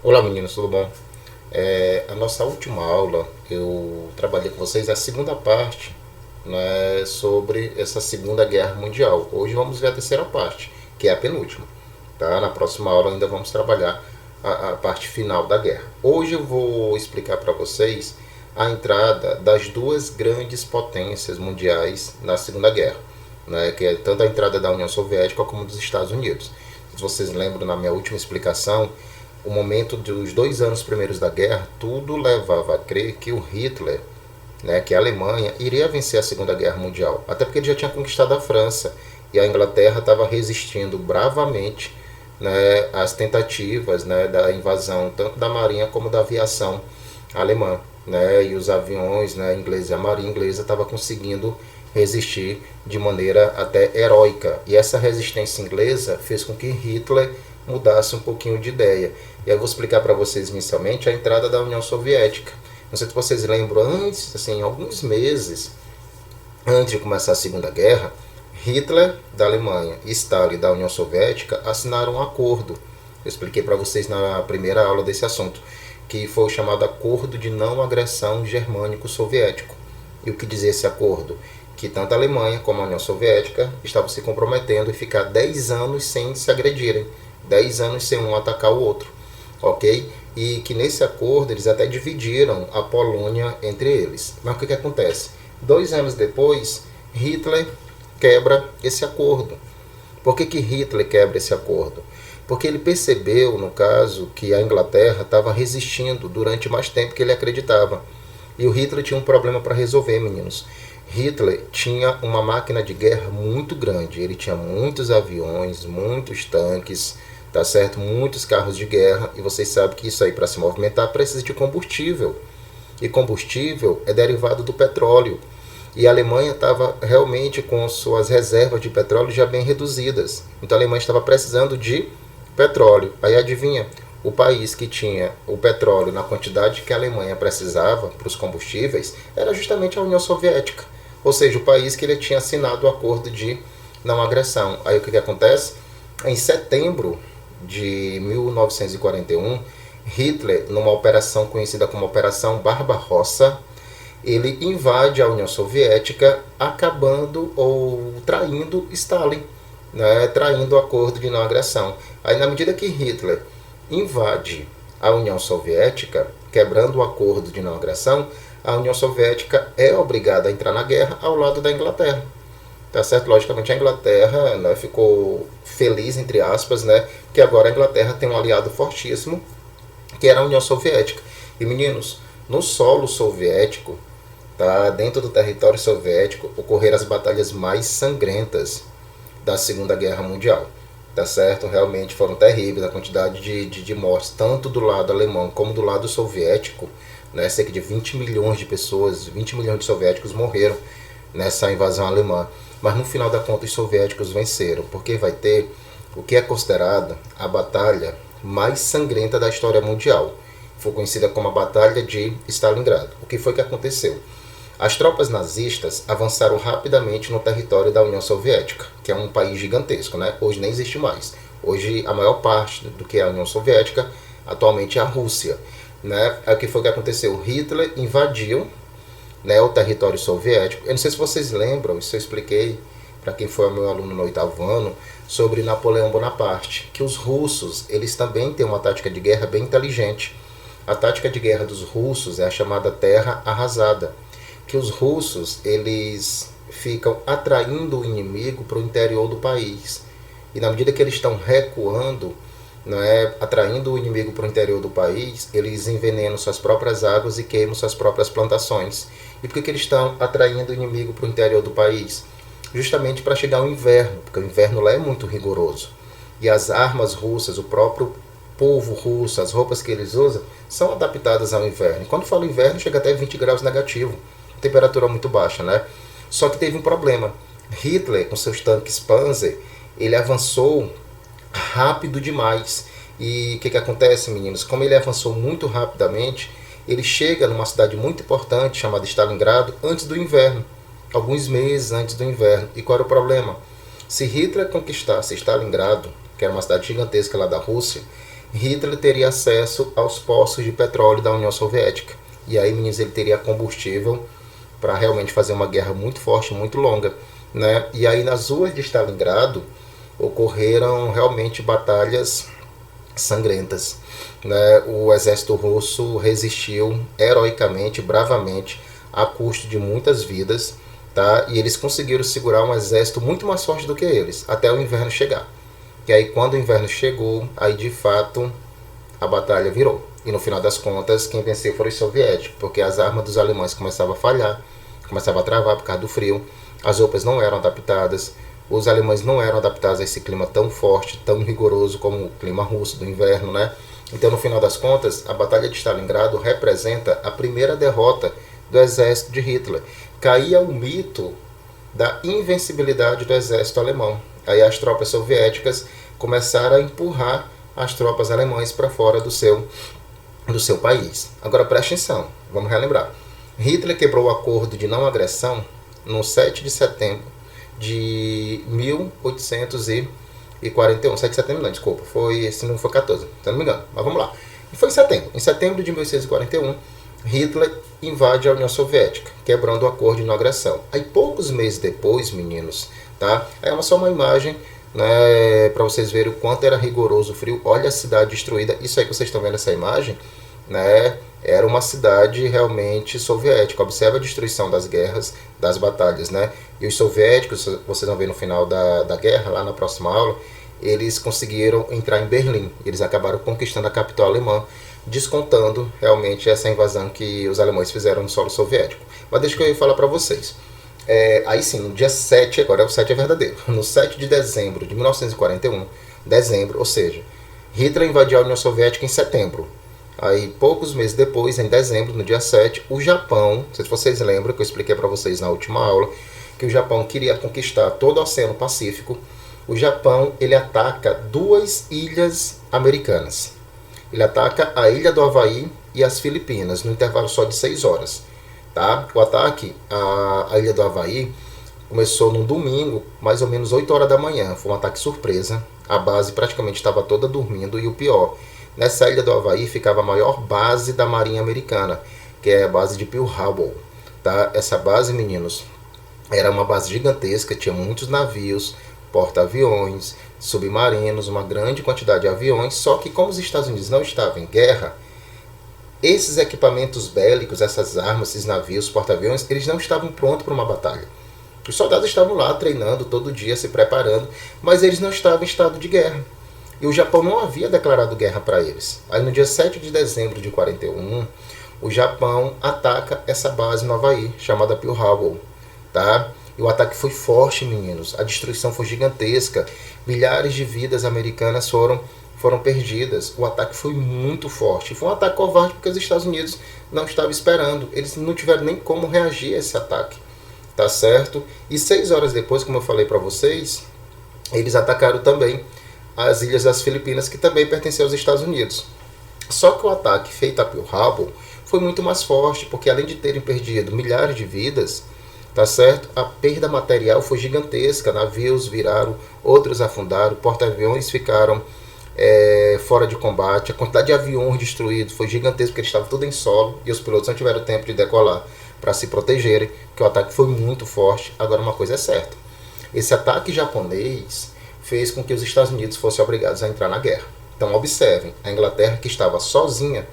Olá meninos, tudo bom? A nossa última aula eu trabalhei com vocês a segunda parte, né, sobre essa Segunda Guerra Mundial. Hoje vamos ver a terceira parte, que é a penúltima. Tá? Na próxima aula ainda vamos trabalhar a parte final da guerra. Hoje eu vou explicar para vocês a entrada das duas grandes potências mundiais na Segunda Guerra, né, que é tanto a entrada da União Soviética como dos Estados Unidos. Se vocês lembram na minha última explicação, o momento dos 2 anos primeiros da guerra, tudo levava a crer que o Hitler, né, que a Alemanha, iria vencer a Segunda Guerra Mundial. Até porque ele já tinha conquistado a França e a Inglaterra estava resistindo bravamente, né, às tentativas, né, da invasão tanto da marinha como da aviação alemã. Né, e os aviões, né, ingleses, a marinha inglesa estava conseguindo resistir de maneira até heróica. E essa resistência inglesa fez com que Hitler mudasse um pouquinho de ideia. E aí eu vou explicar para vocês inicialmente a entrada da União Soviética. Não sei se vocês lembram, antes, assim, alguns meses antes de começar a Segunda Guerra, Hitler da Alemanha e Stalin da União Soviética assinaram um acordo. Eu expliquei para vocês na primeira aula desse assunto, que foi o chamado Acordo de Não Agressão Germânico-Soviético. E o que dizia esse acordo? Que tanto a Alemanha como a União Soviética estavam se comprometendo em ficar 10 anos sem se agredirem, 10 anos sem um atacar o outro, ok? E que nesse acordo eles até dividiram a Polônia entre eles. Mas o que acontece? 2 anos depois, Hitler quebra esse acordo. Por que Hitler quebra esse acordo? Porque ele percebeu, no caso, que a Inglaterra estava resistindo durante mais tempo que ele acreditava. E o Hitler tinha um problema para resolver, meninos. Hitler tinha uma máquina de guerra muito grande. Ele tinha muitos aviões, muitos tanques, tá certo? Muitos carros de guerra. E vocês sabem que isso aí, para se movimentar, precisa de combustível. E combustível é derivado do petróleo. E a Alemanha estava realmente com suas reservas de petróleo já bem reduzidas. Então a Alemanha estava precisando de petróleo. Aí adivinha, o país que tinha o petróleo na quantidade que a Alemanha precisava para os combustíveis era justamente a União Soviética. Ou seja, o país que ele tinha assinado o acordo de não agressão. Aí o que acontece? Em setembro de 1941, Hitler, numa operação conhecida como Operação Barbarossa, ele invade a União Soviética, acabando ou traindo Stalin, né, traindo o acordo de não agressão. Aí, na medida que Hitler invade a União Soviética, quebrando o acordo de não agressão, a União Soviética é obrigada a entrar na guerra ao lado da Inglaterra. Tá certo? Logicamente a Inglaterra, né, ficou feliz, entre aspas, né, que agora a Inglaterra tem um aliado fortíssimo, que era a União Soviética. E meninos, no solo soviético, tá, dentro do território soviético, ocorreram as batalhas mais sangrentas da Segunda Guerra Mundial. Tá certo? Realmente foram terríveis a quantidade de mortes, tanto do lado alemão como do lado soviético. Né, cerca de 20 milhões de pessoas, 20 milhões de soviéticos morreram nessa invasão alemã. Mas no final da conta os soviéticos venceram, porque vai ter o que é considerado a batalha mais sangrenta da história mundial. Foi conhecida como a Batalha de Stalingrado. O que foi que aconteceu? As tropas nazistas avançaram rapidamente no território da União Soviética, que é um país gigantesco, né? Hoje nem existe mais. Hoje a maior parte do que é a União Soviética atualmente é a Rússia. Né? O que foi que aconteceu? Hitler invadiu, né, o território soviético. Eu não sei se vocês lembram, isso eu expliquei para quem foi meu aluno no 8º ano, sobre Napoleão Bonaparte, que os russos eles também têm uma tática de guerra bem inteligente. A tática de guerra dos russos é a chamada terra arrasada, que os russos eles ficam atraindo o inimigo para o interior do país. E na medida que eles estão recuando, né, atraindo o inimigo para o interior do país, eles envenenam suas próprias águas e queimam suas próprias plantações. E por que eles estão atraindo o inimigo para o interior do país? Justamente para chegar ao inverno, porque o inverno lá é muito rigoroso. E as armas russas, o próprio povo russo, as roupas que eles usam, são adaptadas ao inverno. E quando falo inverno, chega até 20 graus negativo. Temperatura muito baixa, né? Só que teve um problema. Hitler, com seus tanques Panzer, ele avançou rápido demais. E o que acontece, meninos? Como ele avançou muito rapidamente, ele chega numa cidade muito importante chamada Stalingrado antes do inverno, alguns meses antes do inverno. E qual era o problema? Se Hitler conquistasse Stalingrado, que era uma cidade gigantesca lá da Rússia, Hitler teria acesso aos poços de petróleo da União Soviética. E aí, meninos, ele teria combustível para realmente fazer uma guerra muito forte, muito longa, né? E aí, nas ruas de Stalingrado, ocorreram realmente batalhas sangrentas, né? O exército russo resistiu heroicamente, bravamente, a custo de muitas vidas, tá? E eles conseguiram segurar um exército muito mais forte do que eles, até o inverno chegar. E aí, quando o inverno chegou, aí de fato a batalha virou. E no final das contas, quem venceu foram os soviéticos, porque as armas dos alemães começavam a falhar, começavam a travar por causa do frio, as roupas não eram adaptadas, os alemães não eram adaptados a esse clima tão forte, tão rigoroso como o clima russo do inverno, né? Então, no final das contas, a Batalha de Stalingrado representa a primeira derrota do exército de Hitler. Caía o mito da invencibilidade do exército alemão. Aí as tropas soviéticas começaram a empurrar as tropas alemãs para fora do seu país. Agora preste atenção, vamos relembrar. Hitler quebrou o acordo de não agressão no 7 de setembro de 1841. 7 de setembro não, desculpa, se não foi 14, se não me engano, mas vamos lá. E foi em setembro. Em setembro de 1841, Hitler invade a União Soviética, quebrando o acordo de não agressão. Aí poucos meses depois, meninos, tá? É só uma imagem, né, para vocês verem o quanto era rigoroso o frio. Olha a cidade destruída. Isso aí que vocês estão vendo, essa imagem, né, era uma cidade realmente soviética. Observa a destruição das guerras, das batalhas, né? E os soviéticos, vocês vão ver no final da guerra, lá na próxima aula, eles conseguiram entrar em Berlim. Eles acabaram conquistando a capital alemã, descontando realmente essa invasão que os alemães fizeram no solo soviético. Mas deixa que eu falar para vocês. Aí sim, no dia 7, agora o 7 é verdadeiro, no 7 de dezembro de 1941, ou seja, Hitler invadiu a União Soviética em setembro. Aí, poucos meses depois, em dezembro, no dia 7, o Japão, não sei se vocês lembram, que eu expliquei para vocês na última aula, que o Japão queria conquistar todo o Oceano Pacífico. O Japão, ele ataca duas ilhas americanas. Ele ataca a ilha do Havaí e as Filipinas, no intervalo só de 6 horas. Tá? O ataque à ilha do Havaí começou no domingo, mais ou menos 8 horas da manhã. Foi um ataque surpresa. A base praticamente estava toda dormindo. E o pior, nessa ilha do Havaí ficava a maior base da Marinha Americana, que é a base de Pearl Harbor. Tá? Essa base, meninos, era uma base gigantesca, tinha muitos navios, porta-aviões, submarinos, uma grande quantidade de aviões. Só que como os Estados Unidos não estavam em guerra, esses equipamentos bélicos, essas armas, esses navios, porta-aviões, eles não estavam prontos para uma batalha. Os soldados estavam lá treinando todo dia, se preparando, mas eles não estavam em estado de guerra. E o Japão não havia declarado guerra para eles. Aí no dia 7 de dezembro de 41, o Japão ataca essa base no Havaí, chamada Pearl Harbor. Tá? E o ataque foi forte, meninos. A destruição foi gigantesca. Milhares de vidas americanas foram perdidas. O ataque foi muito forte. Foi um ataque covarde porque os Estados Unidos não estavam esperando. Eles não tiveram nem como reagir a esse ataque. Tá certo? E 6 horas depois, como eu falei para vocês, eles atacaram também as ilhas das Filipinas, que também pertenciam aos Estados Unidos. Só que o ataque feito a Pearl Harbor foi muito mais forte, porque além de terem perdido milhares de vidas, tá certo? A perda material foi gigantesca. Navios viraram, outros afundaram, porta-aviões ficaram fora de combate. A quantidade de aviões destruídos foi gigantesca, porque eles estavam tudo em solo e os pilotos não tiveram tempo de decolar para se protegerem, porque o ataque foi muito forte. Agora, uma coisa é certa: esse ataque japonês fez com que os Estados Unidos fossem obrigados a entrar na guerra. Então observem, a Inglaterra, que estava sozinha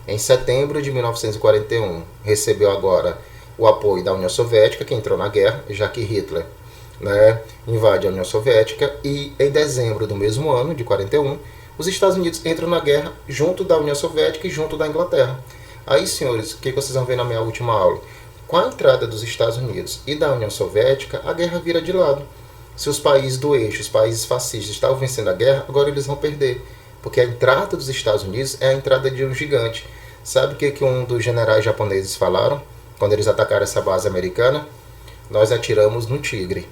em setembro de 1941, recebeu agora o apoio da União Soviética, que entrou na guerra, já que Hitler, né, invade a União Soviética. E em dezembro do mesmo ano, de 41, os Estados Unidos entram na guerra junto da União Soviética e junto da Inglaterra. Aí, senhores, o que vocês vão ver na minha última aula? Com a entrada dos Estados Unidos e da União Soviética, a guerra vira de lado. Se os países do eixo, os países fascistas, estavam vencendo a guerra, agora eles vão perder. Porque a entrada dos Estados Unidos é a entrada de um gigante. Sabe o que um dos generais japoneses falaram quando eles atacaram essa base americana? Nós atiramos num tigre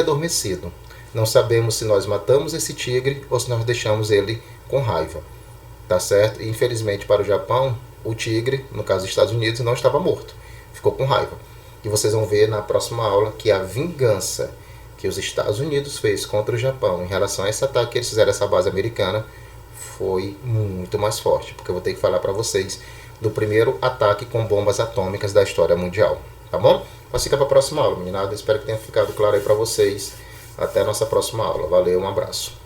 adormecido. Não sabemos se nós matamos esse tigre ou se nós deixamos ele com raiva. Tá certo? E infelizmente para o Japão, o tigre, no caso dos Estados Unidos, não estava morto. Ficou com raiva. E vocês vão ver na próxima aula que a vingança que os Estados Unidos fez contra o Japão em relação a esse ataque que eles fizeram a essa base americana foi muito mais forte, porque eu vou ter que falar para vocês do primeiro ataque com bombas atômicas da história mundial, tá bom? Mas fica para a próxima aula, meninada. Espero que tenha ficado claro aí para vocês. Até a nossa próxima aula. Valeu, um abraço.